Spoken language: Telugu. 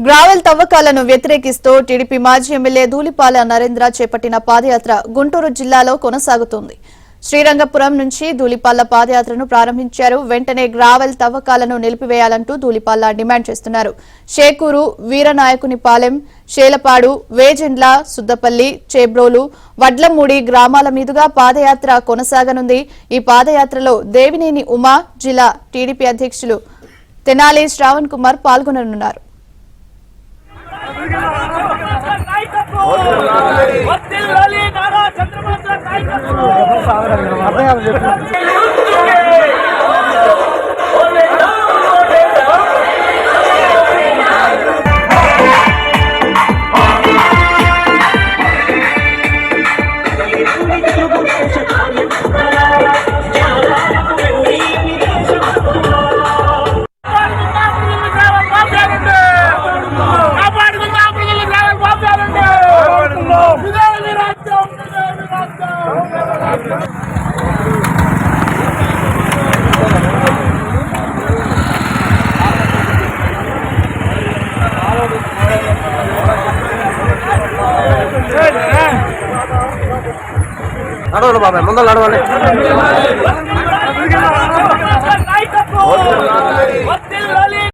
గ్రావెల్ తవ్వకాలను వ్యతిరేకిస్తూ టీడీపీ మాజీ ఎమ్మెల్యే ధూళిపాల నరేంద్ర చేపట్టిన పాదయాత్ర గుంటూరు జిల్లాలో కొనసాగుతోంది. శ్రీరంగపురం నుంచి ధూళిపాల పాదయాత్రను ప్రారంభించారు. వెంటనే గ్రావెల్ తవ్వకాలను నిలిపివేయాలంటూ ధూళిపాల డిమాండ్ చేస్తున్నారు. షేకూరు, వీరనాయకునిపాలెం, షేలపాడు, వేజెండ్ల, సుద్దపల్లి, చేబ్రోలు, వడ్లమూడి గ్రామాల మీదుగా పాదయాత్ర కొనసాగనుంది. ఈ పాదయాత్రలో దేవినేని ఉమా, జిల్లా టీడీపీ అధ్యక్షులు తెనాలి శ్రావణ్ కుమార్ పాల్గొననున్నారు. నడవండి బాబాయ్, ముందర నడవండి.